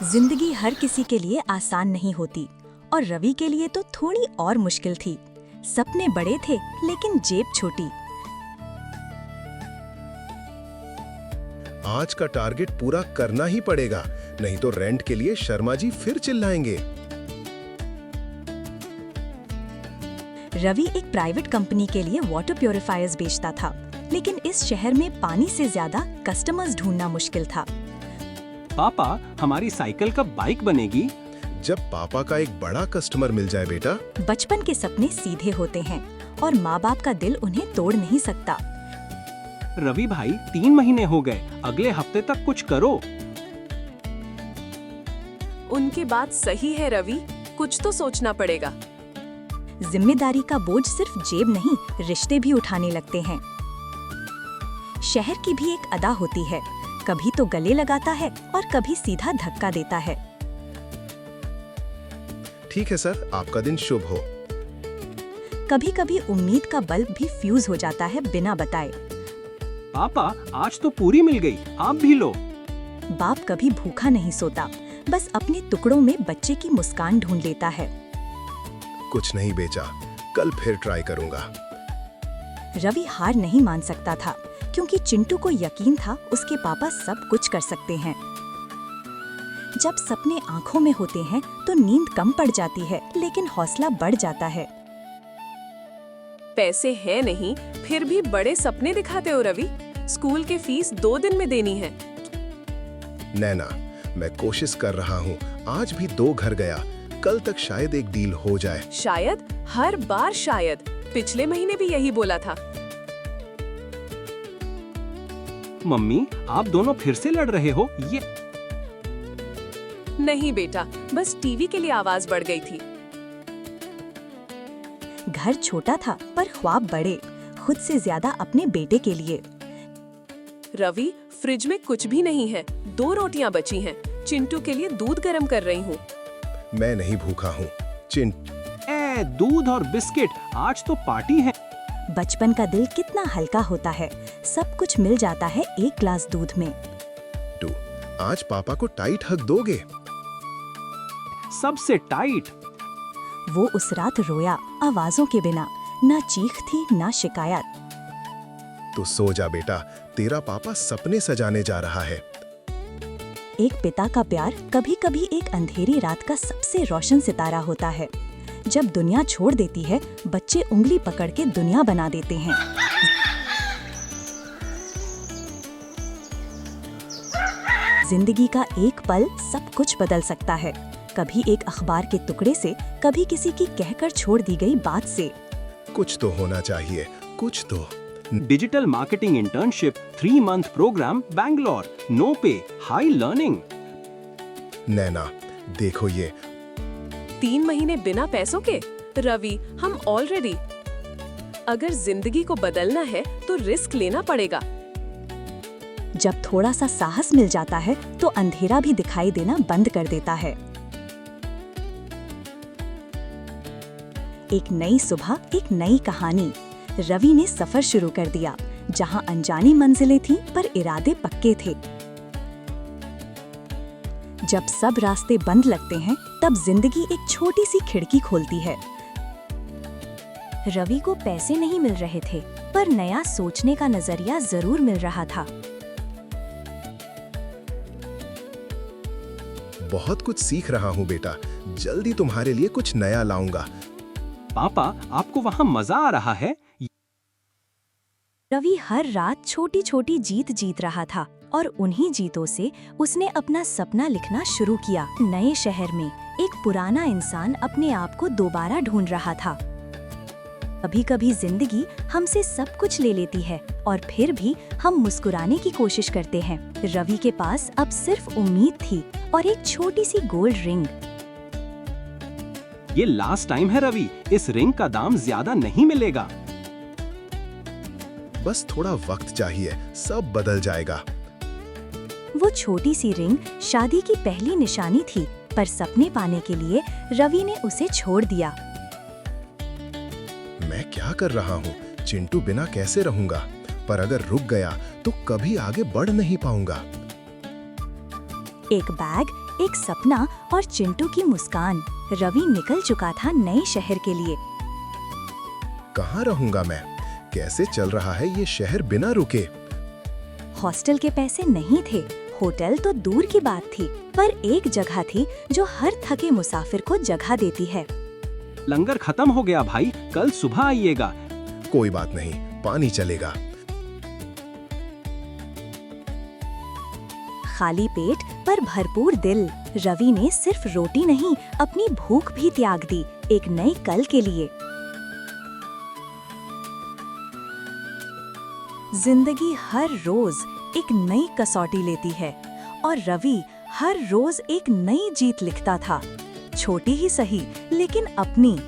जिंदगी हर किसी के लिए आसान नहीं होती और रवि के लिए तो थोड़ी और मुश्किल थी। सपने बड़े थे लेकिन जेब छोटी। आज का टारगेट पूरा करना ही पड़ेगा, नहीं तो रेंट के लिए शर्मा जी फिर चिल्लाएंगे। रवि एक प्राइवेट कंपनी के लिए वाटर प्यूरिफायर्स बेचता था, लेकिन इस शहर में पानी से ज्यादा कस्टमर्स ढूंढना मुश्किल था। पापा, हमारी साइकिल कब बाइक बनेगी? जब पापा का एक बड़ा कस्टमर मिल जाए बेटा। बचपन के सपने सीधे होते हैं और माँ बाप का दिल उन्हें तोड़ नहीं सकता। रवि भाई, 3 महीने हो गए, अगले हफ्ते तक कुछ करो। उनकी बात सही है रवि, कुछ तो सोचना पड़ेगा। जिम्मेदारी का बोझ सिर्फ जेब नहीं, रिश्ते भी उठाने लगते हैं। शहर की भी एक अदा होती है, कभी तो गले लगाता है और कभी सीधा धक्का देता है। ठीक है सर, आपका दिन शुभ हो। कभी कभी उम्मीद का बल्ब भी फ्यूज हो जाता है बिना बताए। पापा, आज तो पूरी मिल गई, आप भी लो। बाप कभी भूखा नहीं सोता, बस अपने टुकड़ों में बच्चे की मुस्कान ढूंढ लेता है। कुछ नहीं बेचा, कल फिर ट्राई करूंगा। रवि हार नहीं मान सकता था, क्योंकि चिंटू को यकीन था उसके पापा सब कुछ कर सकते हैं। जब सपने आंखों में होते हैं तो नींद कम पड़ जाती है, लेकिन हौसला बढ़ जाता है। पैसे हैं नहीं, फिर भी बड़े सपने दिखाते हो रवि। स्कूल की फीस 2 दिन में देनी है। नैना, मैं कोशिश कर रहा हूँ, आज भी 2 घर गया, कल तक शायद एक डील हो जाए। शायद? हर बार शायद। पिछले महीने भी यही बोला था। मम्मी, आप दोनों फिर से लड़ रहे हो? ये नहीं बेटा, बस टीवी के लिए आवाज बढ़ गई थी। घर छोटा था पर ख्वाब बड़े, खुद से ज्यादा अपने बेटे के लिए। रवि, फ्रिज में कुछ भी नहीं है, 2 रोटियां बची हैं। चिंटू के लिए दूध गर्म कर रही हूँ। मैं नहीं भूखा हूँ। दूध और बिस्किट, आज तो पार्टी है। बचपन का दिल कितना हल्का होता है, सब कुछ मिल जाता है एक ग्लास दूध में। टू, आज पापा को टाइट हग दोगे? सबसे टाइट। वो उस रात रोया, आवाजों के बिना, ना चीख थी ना शिकायत। तो सो जा बेटा, तेरा पापा सपने सजाने जा रहा है। एक पिता का प्यार कभी कभी एक अंधेरी रात का सबसे रोशन सितारा होता है। जब दुनिया छोड़ देती है, बच्चे उंगली पकड़ के दुनिया बना देते हैं। जिंदगी का एक पल सब कुछ बदल सकता है, कभी एक अखबार के टुकड़े से, कभी किसी की कहकर छोड़ दी गई बात से। कुछ तो होना चाहिए, कुछ तो। Digital marketing internship 3 month programme Bangalore, no pay, high learning. Naina, देखो ये 3 महीने बिना पैसों के? रवि, हम ऑलरेडी। अगर जिंदगी को बदलना है तो रिस्क लेना पड़ेगा। जब थोड़ा सा साहस मिल जाता है तो अंधेरा भी दिखाई देना बंद कर देता है। एक नई सुबह, एक नई कहानी। रवि ने सफर शुरू कर दिया, जहां अनजानी मंजिलें थीं पर इरादे पक्के थे। जब सब रास्ते बंद लगते हैं, तब जिंदगी एक छोटी सी खिड़की खोलती है। रवि को पैसे नहीं मिल रहे थे, पर नया सोचने का नजरिया जरूर मिल रहा था। बहुत कुछ सीख रहा हूँ बेटा, जल्दी तुम्हारे लिए कुछ नया लाऊंगा। पापा, आपको वहाँ मजा आ रहा है? रवि हर रात छोटी छोटी जीत जीत रहा था और उन्हीं जीतों से उसने अपना सपना लिखना शुरू किया। नए शहर में एक पुराना इंसान अपने आप को दोबारा ढूंढ रहा था। कभी कभी जिंदगी हमसे सब कुछ ले लेती है और फिर भी हम मुस्कुराने की कोशिश करते हैं। रवि के पास अब सिर्फ उम्मीद थी और एक छोटी सी गोल्ड रिंग। ये लास्ट टाइम है रवि, इस रिंग का दाम ज्यादा नहीं मिलेगा। बस थोड़ा वक्त चाहिए, सब बदल जाएगा। वो छोटी सी रिंग शादी की पहली निशानी थी, पर सपने पाने के लिए रवि ने उसे छोड़ दिया। मैं क्या कर रहा हूँ? चिंटू बिना कैसे रहूंगा? पर अगर रुक गया तो कभी आगे बढ़ नहीं पाऊंगा। एक बैग, एक सपना और चिंटू की मुस्कान। रवि निकल चुका था नए शहर के लिए। कहाँ रहूंगा मैं? कैसे चल रहा है ये शहर बिना रुके? हॉस्टल के पैसे नहीं थे, होटल तो दूर की बात थी, पर एक जगह थी जो हर थके मुसाफिर को जगह देती है। लंगर खत्म हो गया भाई, कल सुबह आइएगा। कोई बात नहीं, पानी चलेगा। खाली पेट पर भरपूर दिल। रवि ने सिर्फ रोटी नहीं, अपनी भूख भी त्याग दी एक नए कल के लिए। जिंदगी हर रोज एक नई कसौटी लेती है और रवि हर रोज एक नई जीत लिखता था, छोटी ही सही लेकिन अपनी।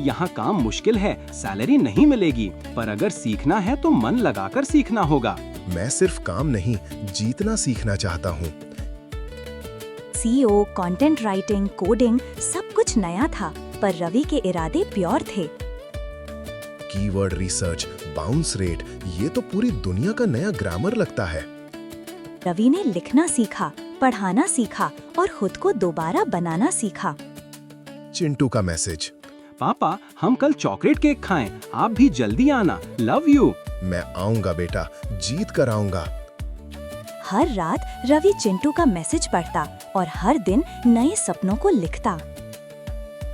यहाँ काम मुश्किल है, सैलरी नहीं मिलेगी, पर अगर सीखना है तो मन लगाकर सीखना होगा। मैं सिर्फ काम नहीं, जीतना सीखना चाहता हूँ। सीईओ, कंटेंट राइटिंग, कोडिंग सब कुछ नया था, पर रवि के इरादे प्योर थे। कीवर्ड रिसर्च, बाउंस रेट, ये तो पूरी दुनिया का नया ग्रामर लगता है। रवि ने लिखना सीखा, पढ़ाना सीखा और खुद को दोबारा बनाना सीखा। चिंटू का मैसेज, पापा हम कल चॉकलेट केक खाएं, आप भी जल्दी आना, लव यू। मैं आऊंगा बेटा, जीत कर आऊंगा। हर रात रवि चिंटू का मैसेज पढ़ता और हर दिन नए सपनों को लिखता।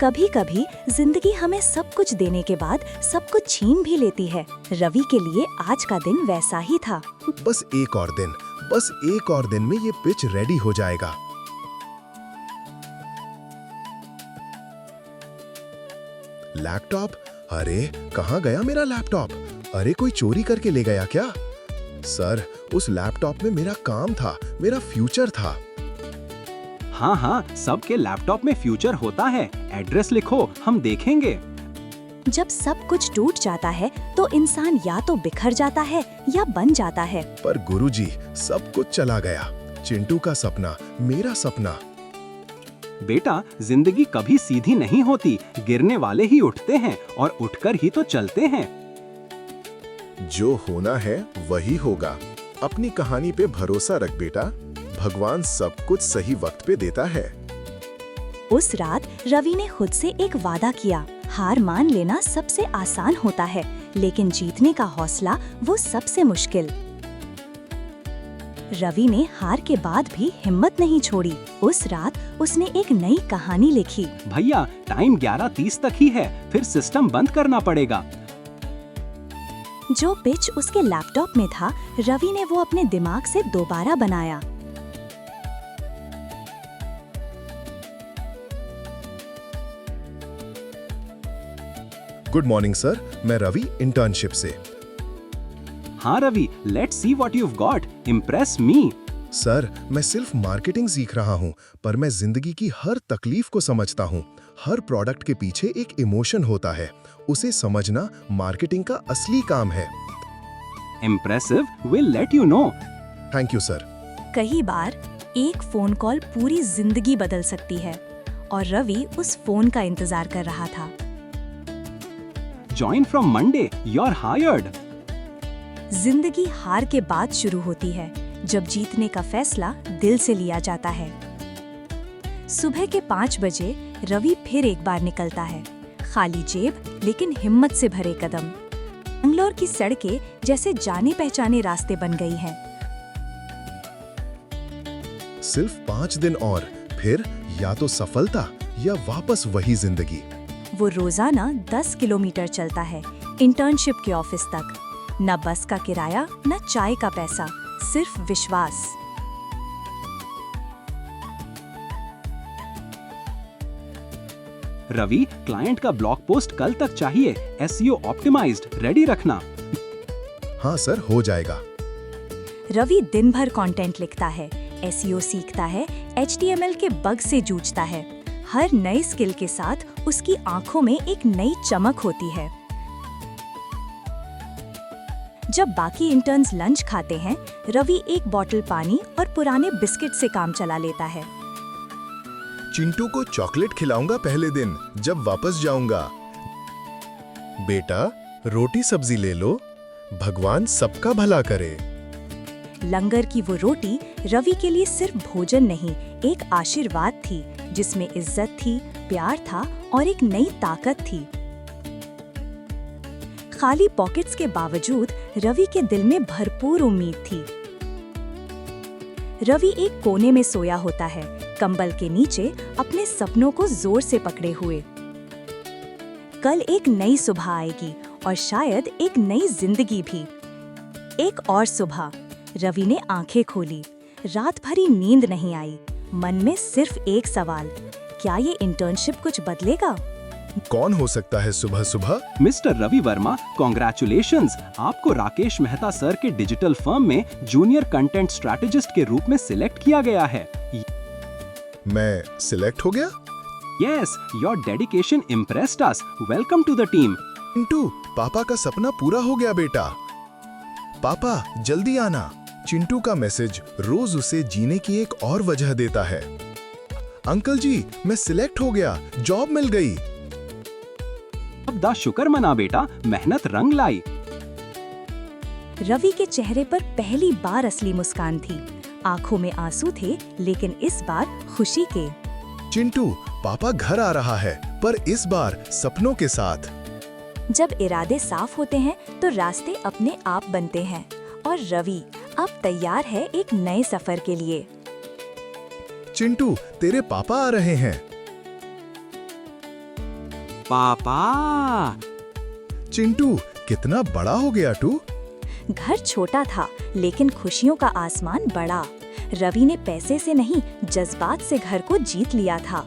कभी कभी जिंदगी हमें सब कुछ देने के बाद सब कुछ छीन भी लेती है। रवि के लिए आज का दिन वैसा ही था। बस एक और दिन, बस एक और दिन में ये पिच रेडी हो जाएगा। लैपटॉप? अरे कहाँ गया मेरा लैपटॉप? अरे कोई चोरी करके ले गया क्या? सर, उस लैपटॉप में मेरा काम था, मेरा फ्यूचर था। हाँ हाँ, सबके लैपटॉप में फ्यूचर होता है। एड्रेस लिखो, हम देखेंगे। जब सब कुछ टूट जाता है तो इंसान या तो बिखर जाता है या बन जाता है। पर गुरुजी, सब कुछ चला गया। चिंटू का सपना, मेरा सपना। बेटा, जिंदगी कभी सीधी नहीं होती, गिरने वाले ही उठते हैं और उठकर ही तो चलते हैं। जो होना है वही होगा। अपनी कहानी पे भरोसा रख बेटा, भगवान सब कुछ सही वक्त पे देता है। उस रात रवि ने खुद से एक वादा किया, हार मान लेना सबसे आसान होता है, लेकिन जीतने का हौसला वो सबसे मुश्किल। रवि ने हार के बाद भी हिम्मत नहीं छोड़ी। उस रात उसने एक नई कहानी लिखी। भैया, टाइम 11:30 तक ही है, फिर सिस्टम बंद करना पड़ेगा। जो पिच उसके लैपटॉप में था, रवि ने वो अपने दिमाग से दोबारा बनाया। गुड मॉर्निंग सर, मैं रवि, इंटर्नशिप से। हाँ Ravi, let's see what you've got, impress me। Sir, मैं सिर्फ मार्केटिंग सीख रहा हूँ, पर मैं जिंदगी की हर तकलीफ को समझता हूँ। हर प्रोडक्ट के पीछे एक इमोशन होता है, उसे समझना मार्केटिंग का असली काम है। Impressive, we'll let you know। Thank you sir. कई बार एक फोन कॉल पूरी जिंदगी बदल सकती है और रवि उस फोन का इंतजार कर रहा था। Join from Monday, you're hired। जिंदगी हार के बाद शुरू होती है, जब जीतने का फैसला दिल से लिया जाता है। सुबह के 5 बजे रवि फिर एक बार निकलता है, खाली जेब लेकिन हिम्मत से भरे कदम। बेंगलोर की सड़कें जैसे जाने पहचाने रास्ते बन गई हैं। सिर्फ 5 दिन और, फिर या तो सफलता या वापस वही जिंदगी। वो रोजाना 10 किलोमीटर चलता है इंटर्नशिप के ऑफिस तक। न बस का किराया, न चाय का पैसा, सिर्फ विश्वास। रवि, क्लाइंट का ब्लॉग पोस्ट कल तक चाहिए, SEO ऑप्टिमाइज्ड, रेडी रखना। हाँ सर, हो जाएगा। रवि दिन भर कंटेंट लिखता है, SEO सीखता है, HTML के बग से जूझता है। हर नए स्किल के साथ उसकी आंखों में एक नई चमक होती है। जब बाकी इंटर्न्स लंच खाते हैं, रवि एक बॉटल पानी और पुराने बिस्किट से काम चला लेता है। चिंटू को चॉकलेट खिलाऊंगा पहले दिन जब वापस जाऊंगा। बेटा, रोटी सब्जी ले लो, भगवान सबका भला करे। लंगर की वो रोटी रवि के लिए सिर्फ भोजन नहीं, एक आशीर्वाद थी जिसमें इज्जत थी, प्यार था और एक नई ताकत थी। खाली पॉकेट्स के बावजूद रवि के दिल में भरपूर उम्मीद थी। रवि एक कोने में सोया होता है, कंबल के नीचे अपने सपनों को जोर से पकड़े हुए। कल एक नई सुबह आएगी और शायद एक नई जिंदगी भी। एक और सुबह रवि ने आंखें खोली। रात भरी नींद नहीं आई। मन में सिर्फ एक सवाल, क्या ये इंटर्नशिप कुछ बदलेगा? कौन हो सकता है सुबह सुबह? मिस्टर रवि वर्मा, कॉन्ग्रेचुलेशंस, आपको राकेश मेहता सर के डिजिटल फर्म में जूनियर कंटेंट स्ट्रैटेजिस्ट के रूप में सिलेक्ट किया गया है। मैं सिलेक्ट हो गया? Yes, your dedication impressed us. Welcome to the team. Chintu, पापा का सपना पूरा हो गया बेटा। पापा जल्दी आना। चिंटू का मैसेज रोज उसे जीने की एक और वजह देता है। अंकल जी, मैं सिलेक्ट हो गया, जॉब मिल गई। अब दा शुक्र मना बेटा, मेहनत रंग लाई। रवि के चेहरे पर पहली बार असली मुस्कान थी। आंखों में आंसू थे, लेकिन इस बार खुशी के। चिंटू, पापा घर आ रहा है, पर इस बार सपनों के साथ। जब इरादे साफ होते हैं तो रास्ते अपने आप बनते हैं, और रवि अब तैयार है एक नए सफर के लिए। चिंटू, तेरे पापा आ रहे हैं। पापा। चिंटू, कितना बड़ा हो गया तू। घर छोटा था, लेकिन खुशियों का आसमान बड़ा। रवि ने पैसे से नहीं, जज्बात से घर को जीत लिया था।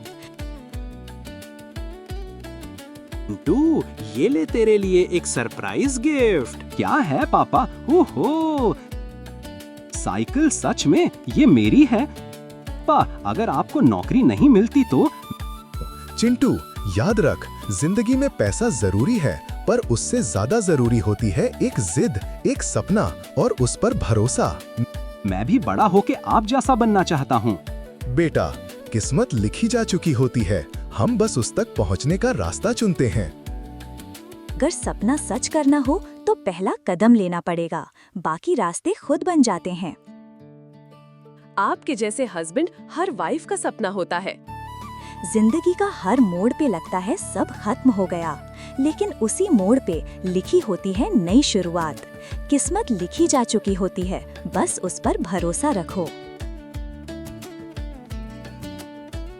चिंटू, ये ले तेरे लिए एक सरप्राइज गिफ्ट। क्या है पापा? ओहो, साइकिल सच में ये मेरी है। पापा, अगर आपको नौकरी नहीं मिलती तो? चिंटू, याद रख, जिंदगी में पैसा जरूरी है, पर उससे ज्यादा जरूरी होती है एक जिद, एक सपना और उस पर भरोसा। मैं भी बड़ा होके आप जैसा बनना चाहता हूँ। बेटा, किस्मत लिखी जा चुकी होती है, हम बस उस तक पहुँचने का रास्ता चुनते हैं। अगर सपना सच करना हो तो पहला कदम लेना पड़ेगा, बाकी रास्ते खुद बन जाते हैं। आपके जैसे हस्बैंड हर वाइफ का सपना होता है। जिंदगी का हर मोड़ पे लगता है सब खत्म हो गया, लेकिन उसी मोड़ पे लिखी होती है नई शुरुआत। किस्मत लिखी जा चुकी होती है, बस उस पर भरोसा रखो।